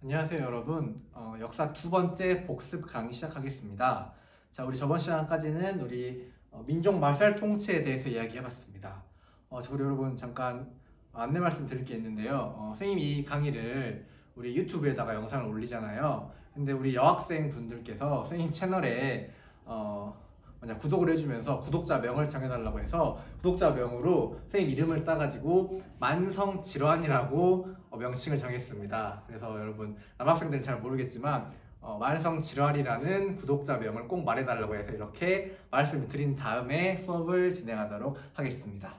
안녕하세요 여러분. 역사 두 번째 복습 강의 시작하겠습니다. 자, 우리 저번 시간까지는 우리 민족 말살 통치에 대해서 이야기해봤습니다. 그리고 여러분 잠깐 안내 말씀 드릴 게 있는데요. 선생님이 이 강의를 우리 유튜브에다가 영상을 올리잖아요. 근데 우리 여학생 분들께서 선생님 채널에 구독을 해주면서 구독자 명을 정해달라고 해서 구독자 명으로 선생님 이름을 따가지고 만성질환이라고 명칭을 정했습니다. 그래서 여러분 남학생들은 잘 모르겠지만 만성질환이라는 구독자 명을 꼭 말해달라고 해서 이렇게 말씀을 드린 다음에 수업을 진행하도록 하겠습니다.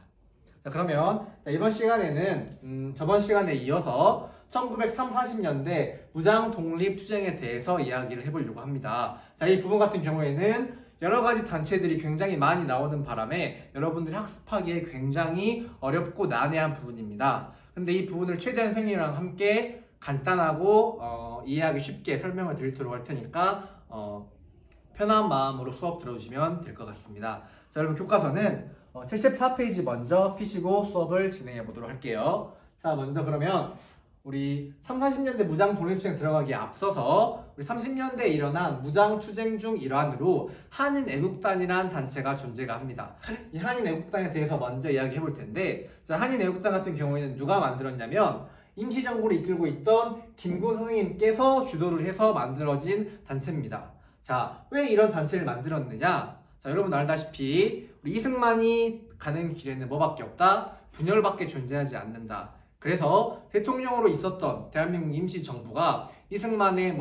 자, 그러면 이번 시간에는 저번 시간에 이어서 1930~40년대 무장독립투쟁에 대해서 이야기를 해보려고 합니다. 자, 이 부분 같은 경우에는 여러가지 단체들이 굉장히 많이 나오는 바람에 여러분들이 학습하기에 굉장히 어렵고 난해한 부분입니다. 근데 이 부분을 최대한 선생님이랑 함께 간단하고 이해하기 쉽게 설명을 드리도록 할 테니까 편한 마음으로 수업 들어주시면 될 것 같습니다. 자, 여러분 교과서는 74페이지 먼저 피시고 수업을 진행해 보도록 할게요. 자, 먼저 그러면 우리 30~40년대 무장독립투쟁 들어가기에 앞서서 우리 30년대에 일어난 무장투쟁 중 일환으로 한인애국단이라는 단체가 존재가 합니다. 이 한인애국단에 대해서 먼저 이야기해 볼 텐데, 자, 한인애국단 같은 경우에는 누가 만들었냐면 임시정부를 이끌고 있던 김구 선생님께서 주도를 해서 만들어진 단체입니다. 자, 왜 이런 단체를 만들었느냐? 자, 여러분 알다시피 우리 이승만이 가는 길에는 뭐밖에 없다? 분열밖에 존재하지 않는다. 그래서 대통령으로 있었던 대한민국 임시정부가 이승만의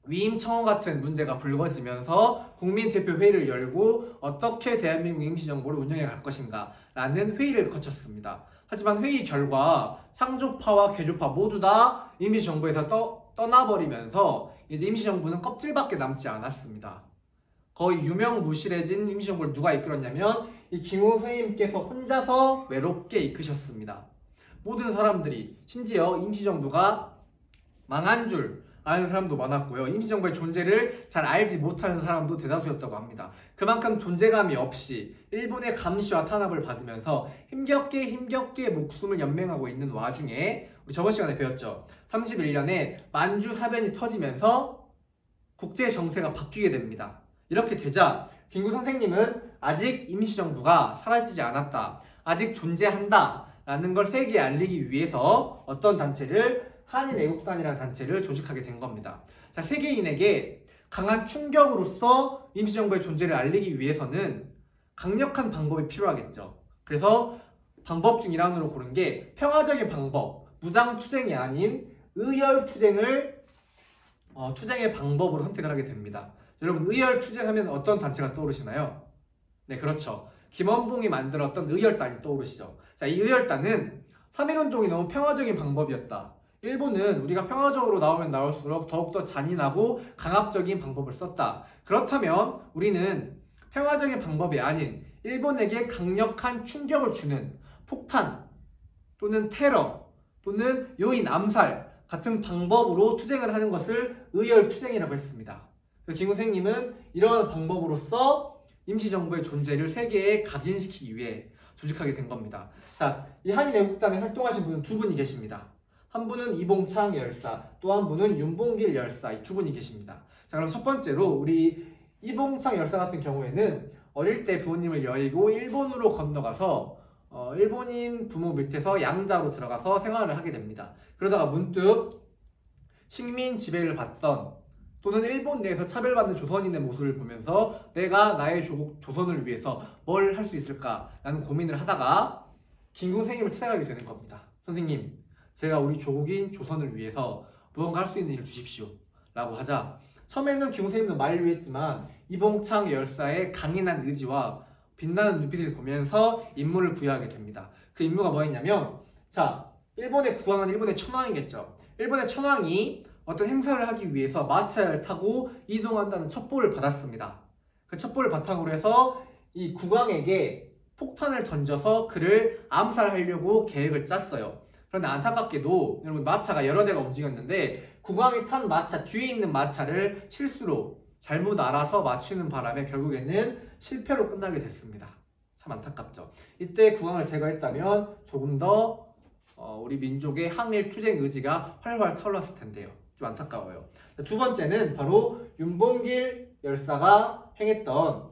위임 청원 같은 문제가 불거지면서 국민대표회의를 열고 어떻게 대한민국 임시정부를 운영해 갈 것인가 라는 회의를 거쳤습니다. 하지만 회의 결과 상조파와 개조파 모두 다 임시정부에서 떠나버리면서 이제 임시정부는 껍질밖에 남지 않았습니다. 거의 유명무실해진 임시정부를 누가 이끌었냐면 이 김구 선생님께서 혼자서 외롭게 이끄셨습니다. 모든 사람들이, 심지어 임시정부가 망한 줄 아는 사람도 많았고요. 임시정부의 존재를 잘 알지 못하는 사람도 대다수였다고 합니다. 그만큼 존재감이 없이 일본의 감시와 탄압을 받으면서 힘겹게 목숨을 연맹하고 있는 와중에 우리 저번 시간에 배웠죠. 31년에 만주 사변이 터지면서 국제 정세가 바뀌게 됩니다. 이렇게 되자 김구 선생님은 아직 임시정부가 사라지지 않았다, 아직 존재한다 라는 걸 세계에 알리기 위해서 어떤 단체를, 한인애국단이라는 단체를 조직하게 된 겁니다. 자, 세계인에게 강한 충격으로서 임시정부의 존재를 알리기 위해서는 강력한 방법이 필요하겠죠. 그래서 방법 중 일환으로 고른 게 평화적인 방법, 무장투쟁이 아닌 의열투쟁을 투쟁의 방법으로 선택을 하게 됩니다. 여러분, 의열투쟁하면 어떤 단체가 떠오르시나요? 네, 그렇죠. 김원봉이 만들었던 의열단이 떠오르시죠. 자, 이 의열단은 3.1운동이 너무 평화적인 방법이었다. 일본은 우리가 평화적으로 나오면 나올수록 더욱더 잔인하고 강압적인 방법을 썼다. 그렇다면 우리는 평화적인 방법이 아닌 일본에게 강력한 충격을 주는 폭탄 또는 테러 또는 요인 암살 같은 방법으로 투쟁을 하는 것을 의열투쟁이라고 했습니다. 김구 선생님은 이러한 방법으로서 임시정부의 존재를 세계에 각인시키기 위해 조직하게 된 겁니다. 자, 이 한인애국단에 활동하신 분은 두 분이 계십니다. 한 분은 이봉창 열사, 또 한 분은 윤봉길 열사, 이 두 분이 계십니다. 자, 그럼 첫 번째로 우리 이봉창 열사 같은 경우에는 어릴 때 부모님을 여의고 일본으로 건너가서 일본인 부모 밑에서 양자로 들어가서 생활을 하게 됩니다. 그러다가 문득 식민 지배를 받던 또는 일본 내에서 차별받는 조선인의 모습을 보면서 내가 나의 조국 조선을 위해서 뭘 할 수 있을까라는 고민을 하다가 김구 선생님을 찾아가게 되는 겁니다. 선생님, 제가 우리 조국인 조선을 위해서 무언가 할 수 있는 일을 주십시오 라고 하자, 처음에는 김구 선생님도 만류했지만 이봉창 열사의 강인한 의지와 빛나는 눈빛을 보면서 임무를 부여하게 됩니다. 그 임무가 뭐였냐면, 자, 일본의 국왕은 일본의 천황이겠죠. 일본의 천황이 어떤 행사를 하기 위해서 마차를 타고 이동한다는 첩보를 받았습니다. 그 첩보를 바탕으로 해서 이 국왕에게 폭탄을 던져서 그를 암살하려고 계획을 짰어요. 그런데 안타깝게도 여러분, 마차가 여러 대가 움직였는데 국왕이 탄 마차 뒤에 있는 마차를 실수로 잘못 알아서 맞추는 바람에 결국에는 실패로 끝나게 됐습니다. 참 안타깝죠. 이때 국왕을 제거했다면 조금 더 우리 민족의 항일 투쟁 의지가 활활 타올랐을 텐데요. 좀 안타까워요. 두 번째는 바로 윤봉길 열사가 행했던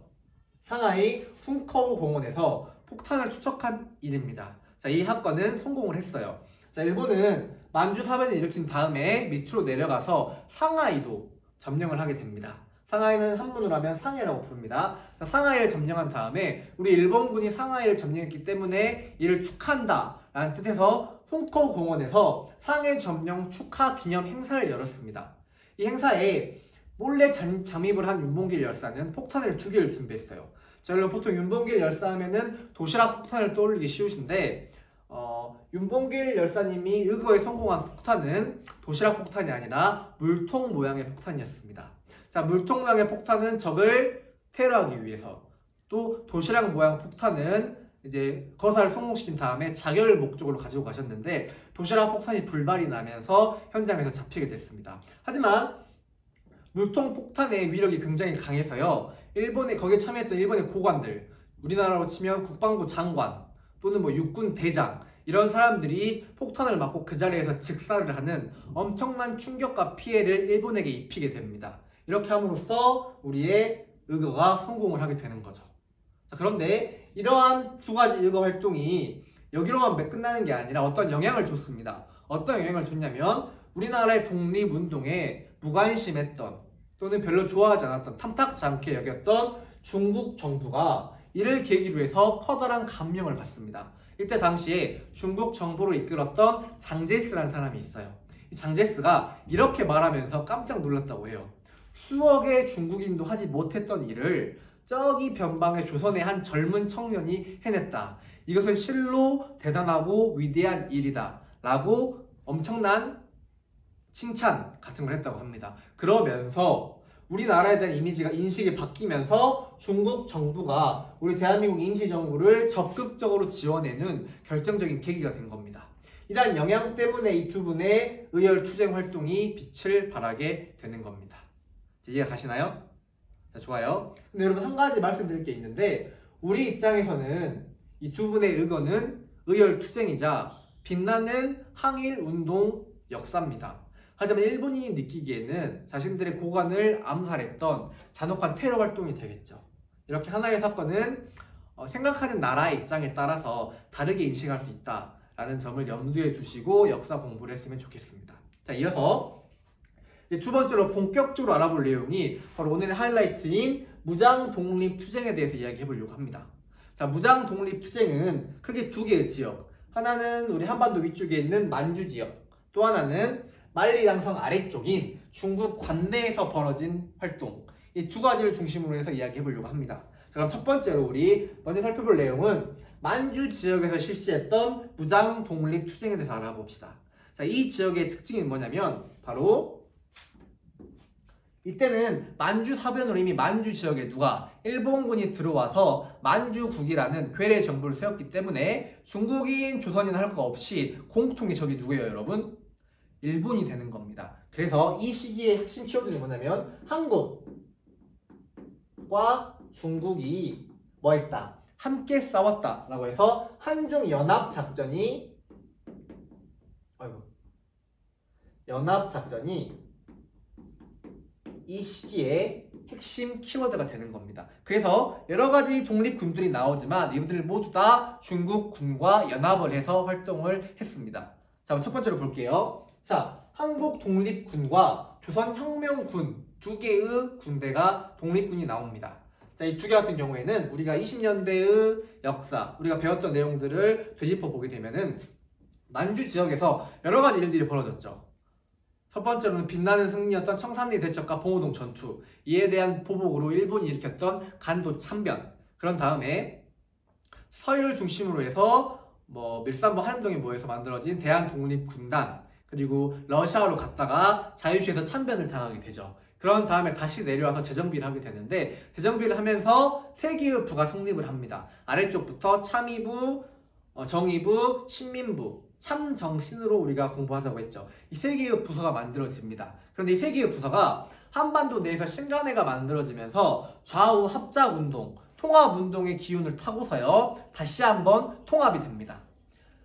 상하이 훈커우 공원에서 폭탄을 투척한 일입니다. 자, 이 사건은 성공을 했어요. 자, 일본은 만주 사변을 일으킨 다음에 밑으로 내려가서 상하이도 점령을 하게 됩니다. 상하이는 한문으로 하면 상해라고 부릅니다. 자, 상하이를 점령한 다음에 우리 일본군이 상하이를 점령했기 때문에 이를 축하한다 라는 뜻에서 훈커우 공원에서 상해 점령 축하 기념 행사를 열었습니다. 이 행사에 몰래 잠입을 한 윤봉길 열사는 폭탄을 2개를 준비했어요. 자, 여러분 보통 윤봉길 열사 하면은 도시락 폭탄을 떠올리기 쉬우신데 윤봉길 열사님이 의거에 성공한 폭탄은 도시락 폭탄이 아니라 물통 모양의 폭탄이었습니다. 자, 물통 모양의 폭탄은 적을 테러하기 위해서, 또 도시락 모양 폭탄은 이제 거사를 성공시킨 다음에 자결을 목적으로 가지고 가셨는데 도시락 폭탄이 불발이 나면서 현장에서 잡히게 됐습니다. 하지만 물통 폭탄의 위력이 굉장히 강해서요, 거기에 참여했던 일본의 고관들, 우리나라로 치면 국방부 장관 또는 육군 대장, 이런 사람들이 폭탄을 맞고 그 자리에서 즉사를 하는 엄청난 충격과 피해를 일본에게 입히게 됩니다. 이렇게 함으로써 우리의 의거가 성공을 하게 되는 거죠. 자, 그런데 이러한 2가지 의거 활동이 여기로만 끝나는 게 아니라 어떤 영향을 줬습니다. 어떤 영향을 줬냐면 우리나라의 독립운동에 무관심했던 또는 별로 좋아하지 않았던, 탐탁지 않게 여겼던 중국 정부가 이를 계기로 해서 커다란 감명을 받습니다. 이때 당시에 중국 정부를 이끌었던 장제스라는 사람이 있어요. 이 장제스가 이렇게 말하면서 깜짝 놀랐다고 해요. 수억의 중국인도 하지 못했던 일을 저기 변방의 조선의 한 젊은 청년이 해냈다. 이것은 실로 대단하고 위대한 일이다 라고 엄청난 칭찬 같은 걸 했다고 합니다. 그러면서 우리나라에 대한 인식이 바뀌면서 중국 정부가 우리 대한민국 임시정부를 적극적으로 지원해는 결정적인 계기가 된 겁니다. 이러한 영향 때문에 이 2분의 의열투쟁 활동이 빛을 발하게 되는 겁니다. 이해가 가시나요? 자, 좋아요. 근데 여러분, 한 가지 말씀드릴 게 있는데, 우리 입장에서는 이 2분의 의거는 의열투쟁이자 빛나는 항일운동 역사입니다. 하지만 일본인이 느끼기에는 자신들의 고관을 암살했던 잔혹한 테러 활동이 되겠죠. 이렇게 하나의 사건은 생각하는 나라의 입장에 따라서 다르게 인식할 수 있다라는 점을 염두에 두시고 역사 공부를 했으면 좋겠습니다. 자, 이어서 2번째로 본격적으로 알아볼 내용이 바로 오늘의 하이라이트인 무장독립투쟁에 대해서 이야기해 보려고 합니다. 자, 무장독립투쟁은 크게 2개의 지역, 하나는 우리 한반도 위쪽에 있는 만주 지역, 또 하나는 만리장성 아래쪽인 중국 관내에서 벌어진 활동, 이 2가지를 중심으로 해서 이야기해 보려고 합니다. 자, 그럼 첫 번째로 우리 먼저 살펴볼 내용은 만주 지역에서 실시했던 무장독립투쟁에 대해서 알아봅시다. 자, 이 지역의 특징이 뭐냐면 바로 이때는 만주 사변으로 이미 만주 지역에 일본군이 들어와서 만주국이라는 괴뢰 정부를 세웠기 때문에 중국인, 조선인 할 거 없이 공통의 적이 누구예요, 여러분? 일본이 되는 겁니다. 그래서 이 시기의 핵심 키워드는 뭐냐면 한국과 중국이 뭐했다? 함께 싸웠다 라고 해서 한중연합작전이 이 시기에 핵심 키워드가 되는 겁니다. 그래서 여러가지 독립군들이 나오지만 이들을 모두 다 중국군과 연합을 해서 활동을 했습니다. 자, 첫 번째로 볼게요. 자, 한국 독립군과 조선혁명군 2개의 군대가 독립군이 나옵니다. 자, 이 2개 같은 경우에는 우리가 20년대의 역사, 우리가 배웠던 내용들을 되짚어 보게 되면은 만주 지역에서 여러 가지 일들이 벌어졌죠. 첫 번째로는 빛나는 승리였던 청산리 대첩과 봉오동 전투, 이에 대한 보복으로 일본이 일으켰던 간도 참변, 그런 다음에 서해를 중심으로 해서 밀산부 한동에 모여서 만들어진 대한독립군단, 그리고 러시아로 갔다가 자유시에서 참변을 당하게 되죠. 그런 다음에 다시 내려와서 재정비를 하게 되는데, 재정비를 하면서 3개의 부가 성립을 합니다. 아래쪽부터 참의부, 정의부, 신민부, 참정신으로 우리가 공부하자고 했죠. 이 3개의 부서가 만들어집니다. 그런데 이 3개의 부서가 한반도 내에서 신간회가 만들어지면서 좌우 합작운동, 통합운동의 기운을 타고서요, 다시 한번 통합이 됩니다.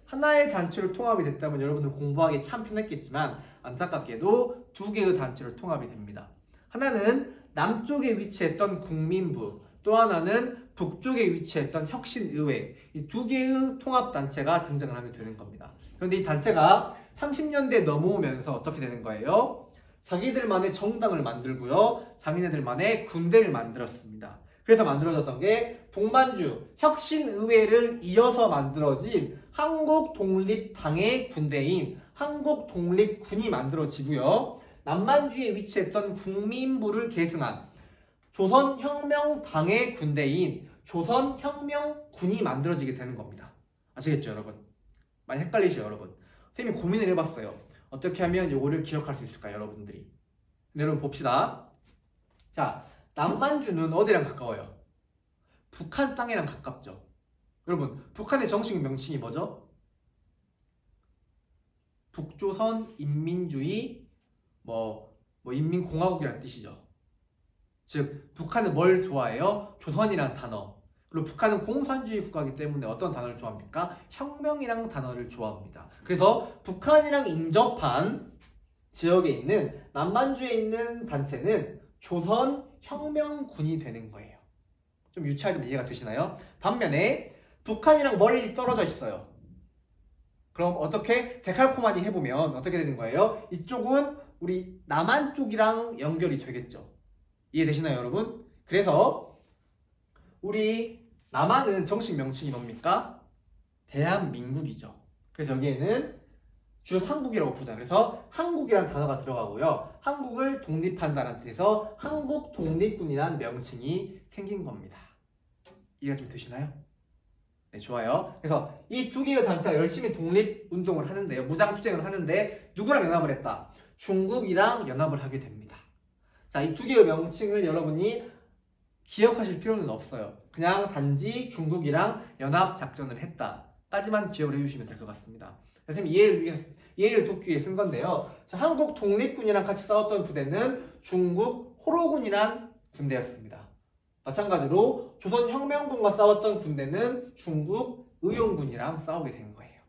하나의 단체로 통합이 됐다면 여러분들 공부하기 참 편했겠지만 안타깝게도 두 개의 단체로 통합이 됩니다. 하나는 남쪽에 위치했던 국민부, 또 하나는 북쪽에 위치했던 혁신의회, 이 두 개의 통합단체가 등장을 하게 되는 겁니다. 그런데 이 단체가 30년대 넘어오면서 어떻게 되는 거예요? 자기들만의 정당을 만들고요, 자기네들만의 군대를 만들었습니다. 그래서 만들어졌던 게 북만주 혁신의회를 이어서 만들어진 한국독립당의 군대인 한국독립군이 만들어지고요, 남만주에 위치했던 국민부를 계승한 조선혁명당의 군대인 조선혁명군이 만들어지게 되는 겁니다. 아시겠죠, 여러분? 많이 헷갈리시죠, 여러분? 선생님이 고민을 해봤어요. 어떻게 하면 이거를 기억할 수 있을까요, 여러분들이? 근데 여러분 봅시다. 자, 남만주는 어디랑 가까워요? 북한 땅이랑 가깝죠. 여러분, 북한의 정식 명칭이 뭐죠? 북조선 인민주의 인민공화국이라는 뜻이죠. 즉, 북한은 뭘 좋아해요? 조선이라는 단어. 그리고 북한은 공산주의 국가이기 때문에 어떤 단어를 좋아합니까? 혁명이라는 단어를 좋아합니다. 그래서 북한이랑 인접한 지역에 있는 남만주에 있는 단체는 조선혁명군이 되는 거예요. 좀 유치하지만 이해가 되시나요? 반면에 북한이랑 멀리 떨어져 있어요. 그럼 어떻게 데칼코마니 해보면 어떻게 되는 거예요? 이쪽은 우리 남한 쪽이랑 연결이 되겠죠. 이해되시나요, 여러분? 그래서 우리 남한은 정식 명칭이 뭡니까? 대한민국이죠. 그래서 여기에는 주로 한국이라고 부르잖아요. 그래서 한국이라는 단어가 들어가고요, 한국을 독립한다는 뜻에서 한국독립군이라는 명칭이 생긴 겁니다. 이해가 좀 되시나요? 네, 좋아요. 그래서 이 두 개의 단체가 열심히 독립운동을 하는데요, 무장투쟁을 하는데 누구랑 연합을 했다? 중국이랑 연합을 하게 됩니다. 자, 이 두 개의 명칭을 여러분이 기억하실 필요는 없어요. 그냥 단지 중국이랑 연합작전을 했다까지만 기억을 해주시면 될 것 같습니다. 선생님 이해를 돕기 위해 쓴 건데요. 자, 한국 독립군이랑 같이 싸웠던 부대는 중국 호로군이란 군대였습니다. 마찬가지로 조선혁명군과 싸웠던 군대는 중국 의용군이랑 싸우게 된 거예요.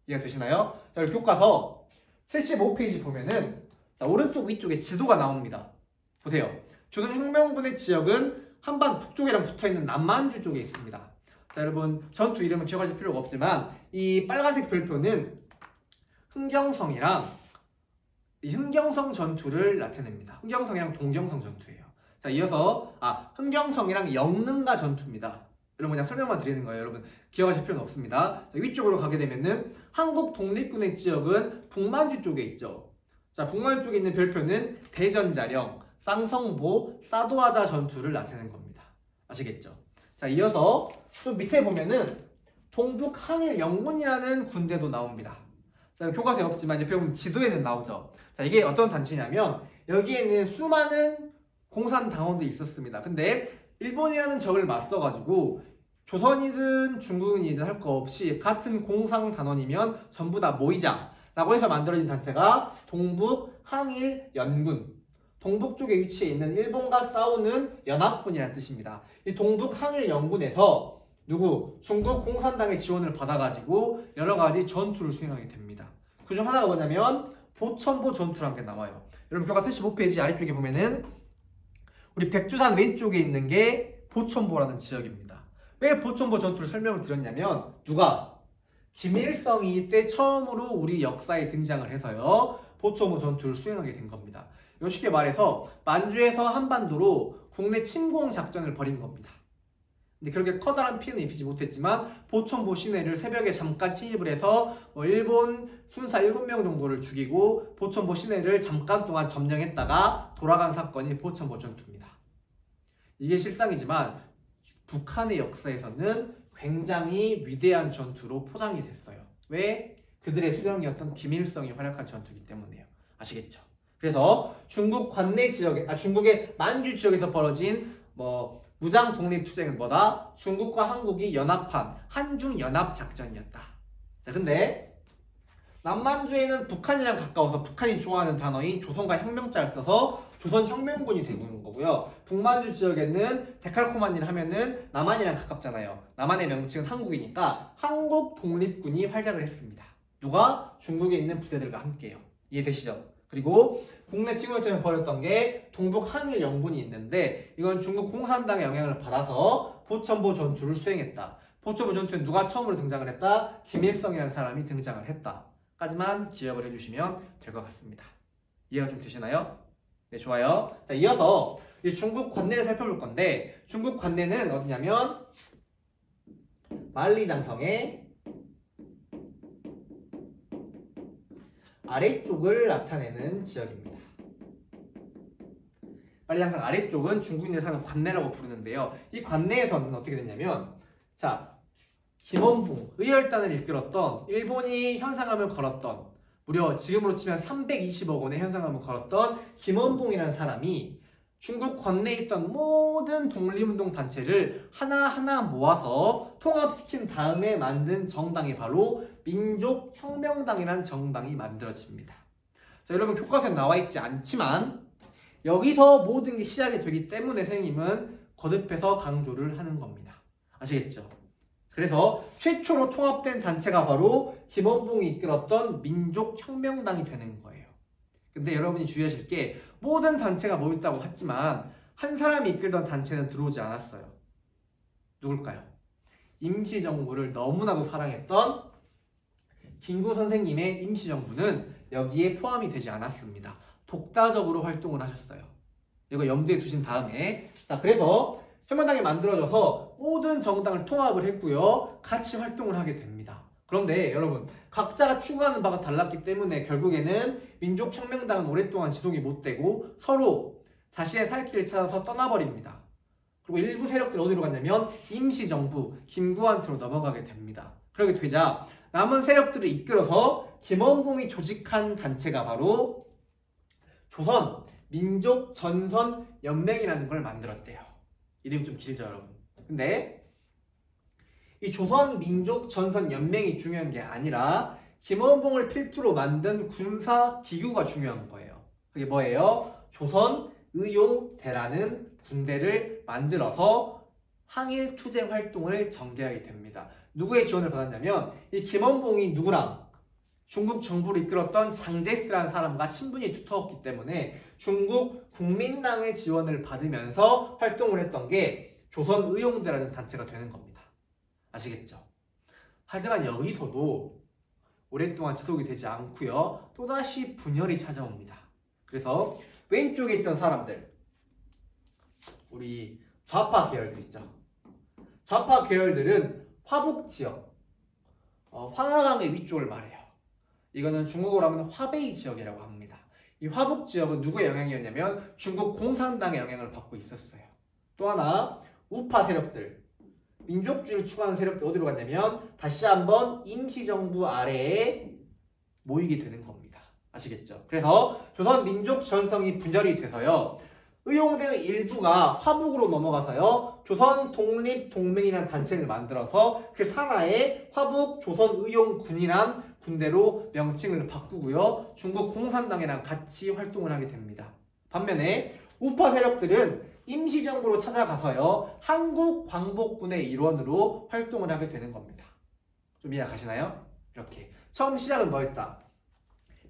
이해가 되시나요? 자, 교과서 75페이지 보면은 자, 오른쪽 위쪽에 지도가 나옵니다. 보세요. 조선혁명군의 지역은 한반 북쪽이랑 붙어있는 남만주 쪽에 있습니다. 자, 여러분 전투 이름은 기억하실 필요가 없지만 이 빨간색 별표는 흥경성이랑 이 흥경성 전투를 나타냅니다. 흥경성이랑 동경성 전투예요. 자, 이어서 흥경성이랑 영능가 전투입니다. 여러분 그냥 설명만 드리는 거예요. 여러분 기억하실 필요는 없습니다. 자, 위쪽으로 가게 되면은 한국 독립군의 지역은 북만주 쪽에 있죠. 자, 북만주 쪽에 있는 별표는 대전자령, 쌍성보, 사도하자 전투를 나타내는 겁니다. 아시겠죠? 자, 이어서 좀 밑에 보면은 동북항일연군이라는 군대도 나옵니다. 자, 교과서에 없지만 옆에 보면 지도에는 나오죠. 자, 이게 어떤 단체냐면 여기에는 수많은 공산당원들이 있었습니다. 근데 일본이라는 적을 맞서가지고 조선이든 중국이든 할 거 없이 같은 공산당원이면 전부 다 모이자 라고 해서 만들어진 단체가 동북항일연군, 동북 쪽에 위치해 있는 일본과 싸우는 연합군이라는 뜻입니다. 이 동북항일연군에서 중국 공산당의 지원을 받아가지고 여러가지 전투를 수행하게 됩니다. 그중 하나가 뭐냐면 보천보 전투라는 게 나와요. 여러분 교과 75페이지 아래쪽에 보면은 우리 백두산 왼쪽에 있는 게 보천보라는 지역입니다. 왜 보천보 전투를 설명을 드렸냐면 김일성이 이때 처음으로 우리 역사에 등장을 해서요, 보천보 전투를 수행하게 된 겁니다. 쉽게 말해서 만주에서 한반도로 국내 침공 작전을 벌인 겁니다. 근데 그렇게 커다란 피해는 입히지 못했지만 보천보 시내를 새벽에 잠깐 침입을 해서 일본 순사 7명 정도를 죽이고 보천보 시내를 잠깐 동안 점령했다가 돌아간 사건이 보천보 전투입니다. 이게 실상이지만 북한의 역사에서는 굉장히 위대한 전투로 포장이 됐어요. 왜? 그들의 수령이었던 김일성이 활약한 전투이기 때문에요. 아시겠죠? 그래서 중국 관내 지역에, 중국의 만주 지역에서 벌어진 무장 독립 투쟁은 뭐다? 중국과 한국이 연합한 한중 연합 작전이었다. 자, 근데 남만주에는 북한이랑 가까워서 북한이 좋아하는 단어인 조선과 혁명자를 써서 조선혁명군이 되는 거고요. 북만주 지역에는 데칼코마니를 하면은 남한이랑 가깝잖아요. 남한의 명칭은 한국이니까 한국 독립군이 활약을 했습니다. 누가? 중국에 있는 부대들과 함께요. 이해되시죠? 그리고 국내 침공점에 벌였던 게 동북 항일 영군이 있는데 이건 중국 공산당의 영향을 받아서 포천보 전투를 수행했다. 포천보 전투에 누가 처음으로 등장을 했다? 김일성이라는 사람이 등장을 했다. 까지만 기억을 해주시면 될 것 같습니다. 이해가 좀 되시나요? 네, 좋아요. 자, 이어서 이 중국 관내를 살펴볼 건데 중국 관내는 어디냐면 만리장성의 아래쪽을 나타내는 지역입니다. 만리장성 아래쪽은 중국인들이 사는 관내라고 부르는데요. 이 관내에서는 어떻게 되냐면 자, 김원봉, 의열단을 이끌었던 일본이 현상함을 걸었던 무려 지금으로 치면 320억 원의 현상함을 걸었던 김원봉이라는 사람이 중국 관내에 있던 모든 독립운동 단체를 하나하나 모아서 통합시킨 다음에 만든 정당이 바로 민족혁명당이라는 정당이 만들어집니다. 자, 여러분 교과서에 나와 있지 않지만 여기서 모든 게 시작이 되기 때문에 선생님은 거듭해서 강조를 하는 겁니다. 아시겠죠? 그래서 최초로 통합된 단체가 바로 김원봉이 이끌었던 민족혁명당이 되는 거예요. 근데 여러분이 주의하실 게 모든 단체가 모였다고 했지만 한 사람이 이끌던 단체는 들어오지 않았어요. 누굴까요? 임시정부를 너무나도 사랑했던 김구 선생님의 임시정부는 여기에 포함이 되지 않았습니다. 독자적으로 활동을 하셨어요. 이거 염두에 두신 다음에 자, 그래서 혁명당이 만들어져서 모든 정당을 통합을 했고요. 같이 활동을 하게 됩니다. 그런데 여러분 각자가 추구하는 바가 달랐기 때문에 결국에는 민족혁명당은 오랫동안 지속이 못되고 서로 자신의 살 길을 찾아서 떠나버립니다. 그리고 일부 세력들이 어디로 갔냐면 임시정부 김구한테로 넘어가게 됩니다. 그렇게 되자 남은 세력들을 이끌어서 김원봉이 조직한 단체가 바로 조선 민족전선연맹이라는 걸 만들었대요. 이름이 좀 길죠 여러분. 근데 이 조선민족전선연맹이 중요한 게 아니라 김원봉을 필두로 만든 군사기구가 중요한 거예요. 그게 뭐예요? 조선의용대라는 군대를 만들어서 항일투쟁 활동을 전개하게 됩니다. 누구의 지원을 받았냐면 이 김원봉이 누구랑? 중국 정부를 이끌었던 장제스라는 사람과 친분이 두터웠기 때문에 중국 국민당의 지원을 받으면서 활동을 했던 게 조선의용대라는 단체가 되는 겁니다. 아시겠죠? 하지만 여기서도 오랫동안 지속이 되지 않고요. 또다시 분열이 찾아옵니다. 그래서 왼쪽에 있던 사람들, 우리 좌파 계열들 있죠. 좌파 계열들은 화북지역, 황하강의 위쪽을 말해요. 이거는 중국어로 하면 화베이 지역이라고 합니다. 이 화북 지역은 누구의 영향이었냐면 중국 공산당의 영향을 받고 있었어요. 또 하나 우파 세력들, 민족주의를 추구하는 세력들 어디로 갔냐면 다시 한번 임시정부 아래에 모이게 되는 겁니다. 아시겠죠? 그래서 조선민족전성이 분열이 돼서요. 의용대의 일부가 화북으로 넘어가서요. 조선독립동맹이라는 단체를 만들어서 그 산하에 화북조선의용군이란 군대로 명칭을 바꾸고요. 중국 공산당이랑 같이 활동을 하게 됩니다. 반면에 우파 세력들은 임시정부로 찾아가서요. 한국광복군의 일원으로 활동을 하게 되는 겁니다. 좀 이해 가시나요? 이렇게 처음 시작은 뭐였다?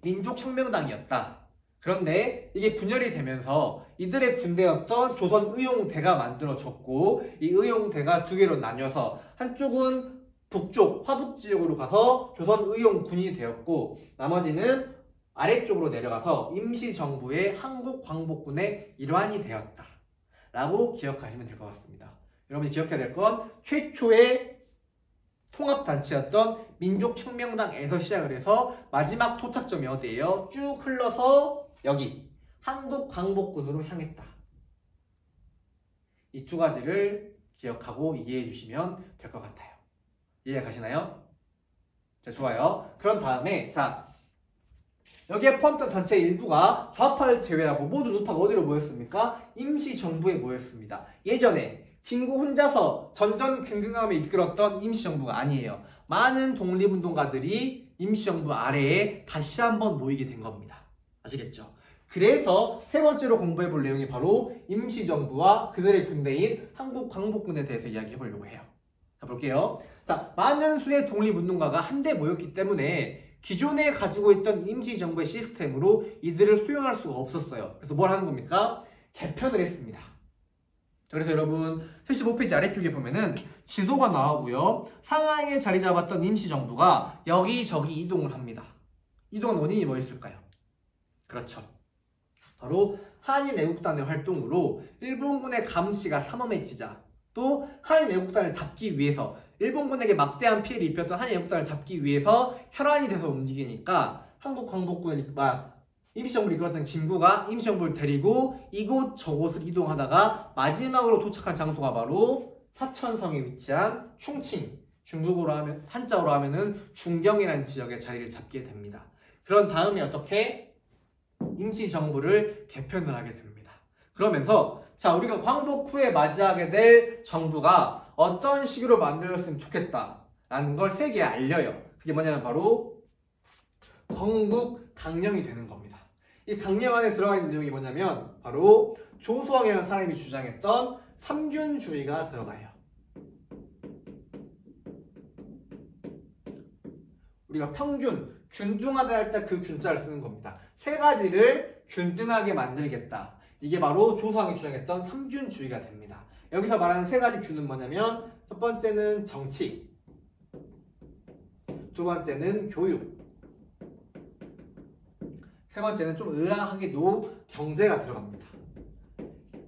민족혁명당이었다. 그런데 이게 분열이 되면서 이들의 군대였던 조선의용대가 만들어졌고 이 의용대가 두 개로 나뉘어서 한쪽은 북쪽 화북지역으로 가서 조선의용군이 되었고 나머지는 아래쪽으로 내려가서 임시정부의 한국광복군의 일환이 되었다 라고 기억하시면 될 것 같습니다. 여러분이 기억해야 될 건 최초의 통합단체였던 민족혁명당에서 시작을 해서 마지막 도착점이 어디예요? 쭉 흘러서 여기 한국광복군으로 향했다. 이 두 가지를 기억하고 이해해 주시면 될 것 같아요. 이해 가시나요? 자, 좋아요. 그런 다음에 자 여기에 포함된 단체 일부가 좌파를 제외하고 모든 우파가 어디로 모였습니까? 임시정부에 모였습니다. 예전에 김구 혼자서 전전긍긍하며 이끌었던 임시정부가 아니에요. 많은 독립운동가들이 임시정부 아래에 다시 한번 모이게 된 겁니다. 아시겠죠? 그래서 세 번째로 공부해 볼 내용이 바로 임시정부와 그들의 군대인 한국광복군에 대해서 이야기해 보려고 해요. 자, 볼게요. 자, 많은 수의 독립운동가가 한데 모였기 때문에 기존에 가지고 있던 임시정부의 시스템으로 이들을 수용할 수가 없었어요. 그래서 뭘 하는 겁니까? 개편을 했습니다. 그래서 여러분 75페이지 아래쪽에 보면은 지도가 나오고요. 상하이에 자리 잡았던 임시정부가 여기저기 이동을 합니다. 이동한 원인이 뭐 있을까요? 그렇죠. 바로 한인 애국단의 활동으로 일본군의 감시가 삼엄해지자 또 한인 애국단을 잡기 위해서 일본군에게 막대한 피해를 입혔던 한인 애국단을 잡기 위해서 혈안이 돼서 움직이니까 한국광복군을 임시정부를 이끌었던 김구가 임시정부를 데리고 이곳 저곳을 이동하다가 마지막으로 도착한 장소가 바로 사천성에 위치한 충칭, 중국어로 하면 한자어로 하면은 중경이라는 지역에 자리를 잡게 됩니다. 그런 다음에 어떻게 임시정부를 개편을 하게 됩니다. 그러면서 자, 우리가 광복 후에 맞이하게 될 정부가 어떤 식으로 만들었으면 좋겠다라는 걸 세계에 알려요. 그게 뭐냐면 바로 건국 강령이 되는 겁니다. 이 강령 안에 들어가 있는 내용이 뭐냐면 바로 조수왕이라는 사람이 주장했던 삼균주의가 들어가요. 우리가 평균, 균등하다 할 때 그 균자를 쓰는 겁니다. 세 가지를 균등하게 만들겠다. 이게 바로 조수왕이 주장했던 삼균주의가 됩니다. 여기서 말하는 세 가지 균은 뭐냐면 첫 번째는 정치, 두 번째는 교육, 세 번째는 좀 의아하게도 경제가 들어갑니다.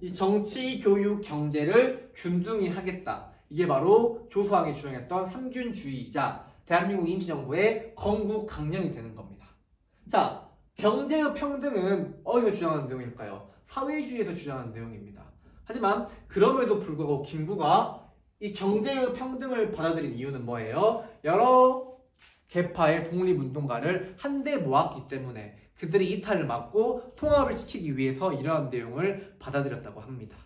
이 정치, 교육, 경제를 균등히 하겠다. 이게 바로 조수왕이 주장했던 삼균주의이자 대한민국 임시정부의 건국 강령이 되는 겁니다. 자, 경제의 평등은 어디서 주장하는 내용일까요? 사회주의에서 주장하는 내용입니다. 하지만 그럼에도 불구하고 김구가 이 경제의 평등을 받아들인 이유는 뭐예요? 여러 계파의 독립운동가를 한데 모았기 때문에 그들의 이탈을 막고 통합을 시키기 위해서 이러한 내용을 받아들였다고 합니다.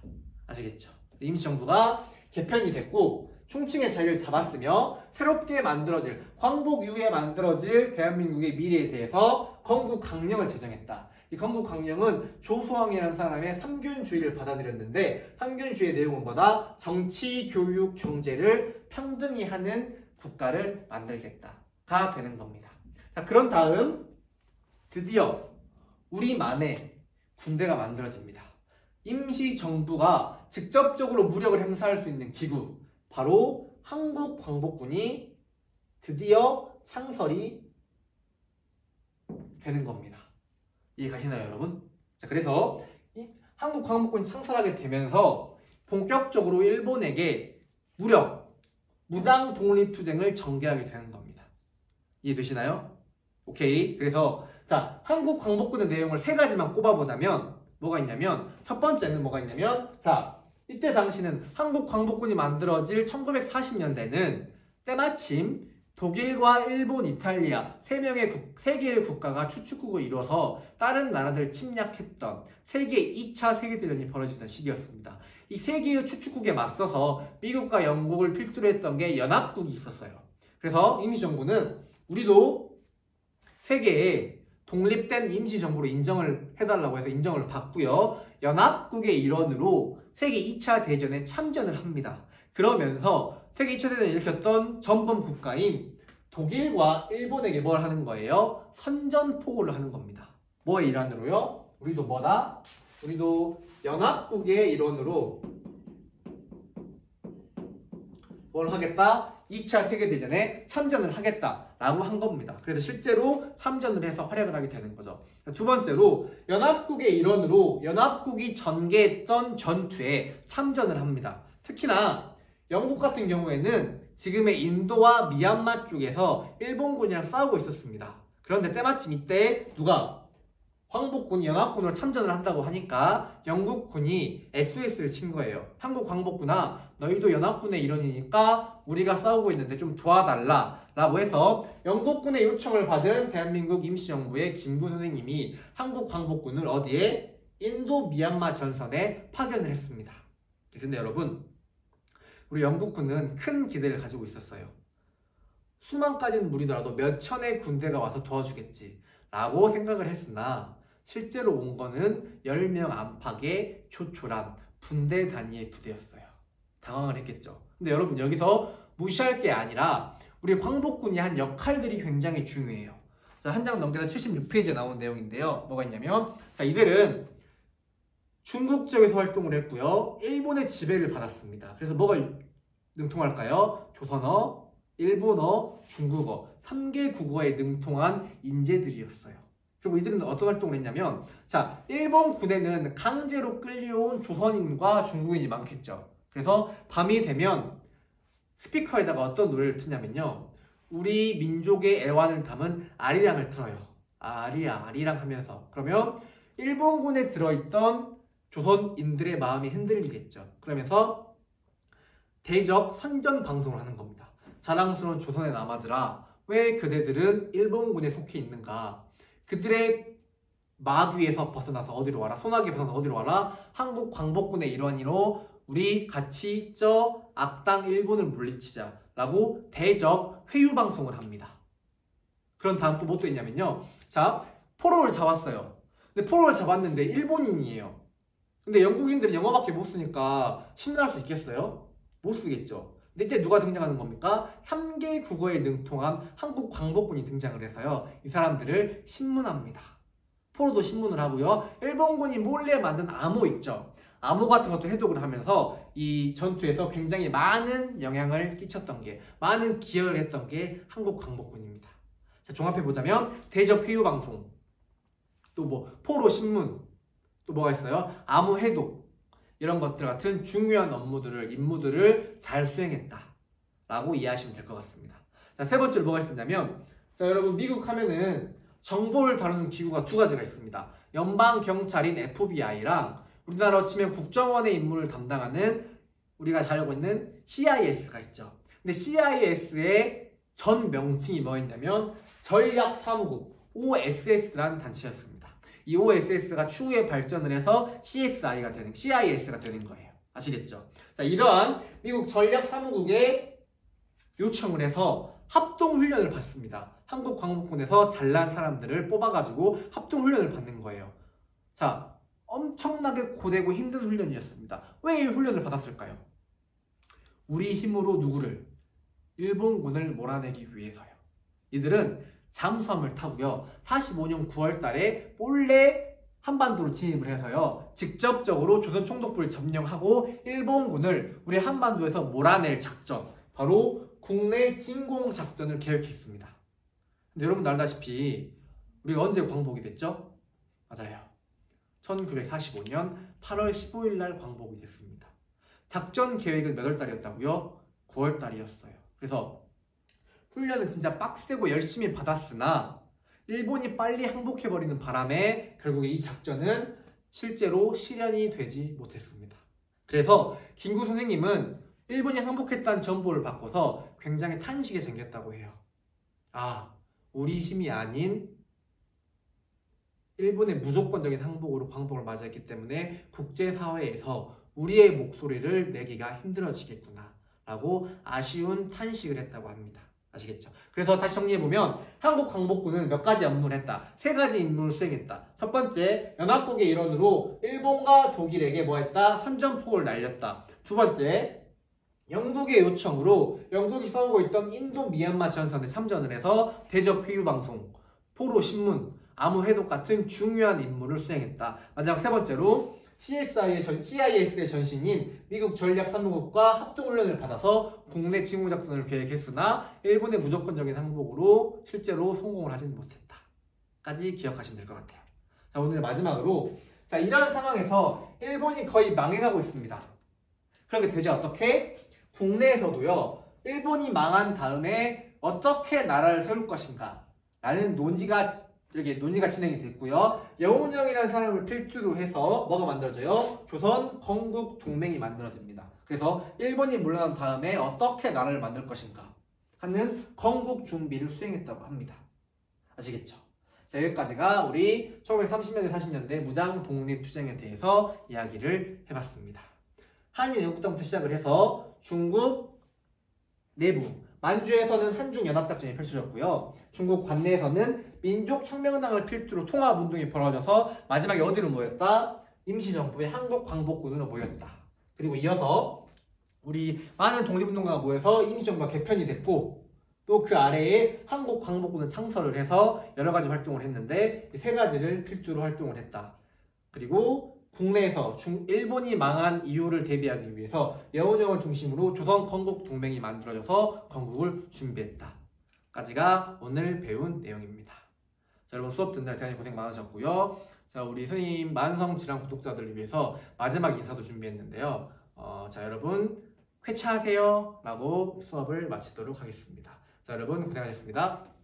아시겠죠? 임시정부가 개편이 됐고 충칭의 자리를 잡았으며 새롭게 만들어질 광복 이후에 만들어질 대한민국의 미래에 대해서 건국 강령을 제정했다. 이 건국 강령은 조수왕이라는 사람의 삼균주의를 받아들였는데 삼균주의의 내용은 뭐다? 정치, 교육, 경제를 평등히 하는 국가를 만들겠다가 되는 겁니다. 자, 그런 다음 드디어 우리만의 군대가 만들어집니다. 임시정부가 직접적으로 무력을 행사할 수 있는 기구, 바로 한국광복군이 드디어 창설이 되는 겁니다. 이해가시나요, 여러분? 자, 그래서 이 한국광복군이 창설하게 되면서 본격적으로 일본에게 무장 독립투쟁을 전개하게 되는 겁니다. 이해되시나요? 오케이. 그래서 자, 한국광복군의 내용을 세 가지만 꼽아보자면 뭐가 있냐면 첫 번째는 뭐가 있냐면 자, 이때 당시는 한국광복군이 만들어질 1940년대는 때마침 독일과 일본, 이탈리아 세 개의 국가가 추축국을 이뤄서 다른 나라들을 침략했던 세계 2차 세계대전이 벌어지던 시기였습니다. 이 세 개의 추축국에 맞서서 미국과 영국을 필두로 했던 게 연합국이 있었어요. 그래서 임시정부는 우리도 세계에 독립된 임시정부로 인정을 해달라고 해서 인정을 받고요. 연합국의 일원으로 세계 2차 대전에 참전을 합니다. 그러면서 세계 2차 대전을 일으켰던 전범 국가인 독일과 일본에게 뭘 하는 거예요? 선전포고를 하는 겁니다. 뭐의 일환으로요? 우리도 뭐다? 우리도 연합국의 일원으로 뭘 하겠다? 2차 세계대전에 참전을 하겠다라고 한 겁니다. 그래서 실제로 참전을 해서 활약을 하게 되는 거죠. 두 번째로 연합국의 일원으로 연합국이 전개했던 전투에 참전을 합니다. 특히나 영국 같은 경우에는 지금의 인도와 미얀마 쪽에서 일본군이랑 싸우고 있었습니다. 그런데 때마침 이때 누가? 광복군이 연합군으로 참전을 한다고 하니까 영국군이 SOS를 친 거예요. 한국광복군아, 너희도 연합군의 일원이니까 우리가 싸우고 있는데 좀 도와달라 라고 해서 영국군의 요청을 받은 대한민국 임시정부의 김구 선생님이 한국광복군을 어디에? 인도 미얀마 전선에 파견을 했습니다. 근데 여러분, 우리 영국군은 큰 기대를 가지고 있었어요. 수만 가지는 무리더라도 몇 천의 군대가 와서 도와주겠지 라고 생각을 했으나 실제로 온 거는 10명 안팎의 초촐한 분대 단위의 부대였어요. 당황을 했겠죠. 근데 여러분 여기서 무시할 게 아니라 우리 광복군이 한 역할들이 굉장히 중요해요. 자, 한 장 넘겨서 76페이지에 나온 내용인데요. 뭐가 있냐면 자, 이들은 중국 지역에서 활동을 했고요. 일본의 지배를 받았습니다. 그래서 뭐가 능통할까요? 조선어, 일본어, 중국어 3개 국어에 능통한 인재들이었어요. 그리고 이들은 어떤 활동을 했냐면 자, 일본 군에는 강제로 끌려온 조선인과 중국인이 많겠죠. 그래서 밤이 되면 스피커에다가 어떤 노래를 트냐면요, 우리 민족의 애환을 담은 아리랑을 틀어요. 아리랑 하면서. 그러면 일본군에 들어있던 조선인들의 마음이 흔들리겠죠. 그러면서 대적 선전 방송을 하는 겁니다. 자랑스러운 조선의 남아들아, 왜 그대들은 일본군에 속해 있는가? 그들의 마귀에서 벗어나서 어디로 와라? 소나기에 벗어나서 어디로 와라? 한국 광복군의 일원으로 우리 같이 저 악당 일본을 물리치자 라고 대적 회유 방송을 합니다. 그런 다음 또 뭐 또 있냐면요, 자, 포로를 잡았어요. 근데 포로를 잡았는데 일본인이에요. 근데 영국인들이 영어밖에 못 쓰니까 신뢰할 수 있겠어요? 못 쓰겠죠. 근데 이때 누가 등장하는 겁니까? 3개 국어에 능통한 한국 광복군이 등장을 해서요, 이 사람들을 신문합니다. 포로도 신문을 하고요, 일본군이 몰래 만든 암호 있죠. 암호 같은 것도 해독을 하면서 이 전투에서 굉장히 많은 영향을 끼쳤던 게, 많은 기여를 했던 게 한국 광복군입니다. 자, 종합해보자면 대적 회유 방송, 또 뭐 포로 신문, 또 뭐가 있어요? 암호 해독, 이런 것들 같은 중요한 업무들을, 임무들을 잘 수행했다 라고 이해하시면 될 것 같습니다. 자, 세 번째로 뭐가 있었냐면, 자, 여러분 미국 하면은 정보를 다루는 기구가 두 가지가 있습니다. 연방경찰인 FBI랑 우리나라로 치면 국정원의 임무를 담당하는, 우리가 잘 알고 있는 CIS가 있죠. 근데 CIS의 전 명칭이 뭐였냐면 전략사무국 OSS라는 단체였습니다. 이 OSS가 추후에 발전을 해서 CSI가 되는, CIS가 되는 거예요. 아시겠죠? 자, 이러한 미국 전략사무국에 요청을 해서 합동훈련을 받습니다. 한국 광복군에서 잘난 사람들을 뽑아가지고 합동훈련을 받는 거예요. 자, 엄청나게 고되고 힘든 훈련이었습니다. 왜 이 훈련을 받았을까요? 우리 힘으로 누구를? 일본군을 몰아내기 위해서요. 이들은 잠수함을 타고요, 45년 9월 달에 몰래 한반도로 진입을 해서요, 직접적으로 조선 총독부를 점령하고 일본군을 우리 한반도에서 몰아낼 작전, 바로 국내 진공 작전을 계획했습니다. 근데 여러분 알다시피 우리가 언제 광복이 됐죠? 맞아요. 1945년 8월 15일 날 광복이 됐습니다. 작전 계획은 몇 월 달이었다고요? 9월 달이었어요. 그래서 훈련은 진짜 빡세고 열심히 받았으나 일본이 빨리 항복해버리는 바람에 결국에 이 작전은 실제로 실현이 되지 못했습니다. 그래서 김구 선생님은 일본이 항복했다는 정보를 받고서 굉장히 탄식이 생겼다고 해요. 아, 우리 힘이 아닌 일본의 무조건적인 항복으로 광복을 맞이했기 때문에 국제사회에서 우리의 목소리를 내기가 힘들어지겠구나 라고 아쉬운 탄식을 했다고 합니다. 아시겠죠? 그래서 다시 정리해보면 한국 광복군은 몇 가지 업무를 했다. 세 가지 임무를 수행했다. 첫 번째, 연합국의 일원으로 일본과 독일에게 뭐 했다? 선전포고를 날렸다. 두 번째, 영국의 요청으로 영국이 싸우고 있던 인도 미얀마 전선에 참전을 해서 대적 회유 방송, 포로 신문, 암호 해독 같은 중요한 임무를 수행했다. 마지막 세 번째로 CIS의 전신인 미국 전략사무국과 합동훈련을 받아서 국내 징후작전을 계획했으나 일본의 무조건적인 항복으로 실제로 성공을 하지는 못했다 까지 기억하시면 될 것 같아요. 자, 오늘 마지막으로, 자, 이런 상황에서 일본이 거의 망해가고 있습니다. 그렇게 되지 어떻게? 국내에서도요, 일본이 망한 다음에 어떻게 나라를 세울 것인가 라는 논의가 진행이 됐고요. 여운형이라는 사람을 필두로 해서 뭐가 만들어져요? 조선 건국 동맹이 만들어집니다. 그래서 일본이 물러난 다음에 어떻게 나라를 만들 것인가 하는 건국 준비를 수행했다고 합니다. 아시겠죠? 자, 여기까지가 우리 1930년대 40년대 무장 독립 투쟁에 대해서 이야기를 해봤습니다. 한일 연국부터 시작을 해서 중국 내부, 만주에서는 한중연합작전이 펼쳐졌고요. 중국 관내에서는 민족혁명당을 필두로 통합운동이 벌어져서 마지막에 어디로 모였다? 임시정부의 한국광복군으로 모였다. 그리고 이어서 우리 많은 독립운동가가 모여서 임시정부가 개편이 됐고 또 그 아래에 한국광복군을 창설을 해서 여러 가지 활동을 했는데 이 세 가지를 필두로 활동을 했다. 그리고 국내에서 일본이 망한 이유를 대비하기 위해서 여운형을 중심으로 조선 건국 동맹이 만들어져서 건국을 준비했다. 까지가 오늘 배운 내용입니다. 자, 여러분 수업 듣느라 대단히 고생 많으셨고요. 자, 우리 스님 만성질환 구독자들을 위해서 마지막 인사도 준비했는데요. 자, 여러분 쾌차하세요 라고 수업을 마치도록 하겠습니다. 자, 여러분 고생하셨습니다.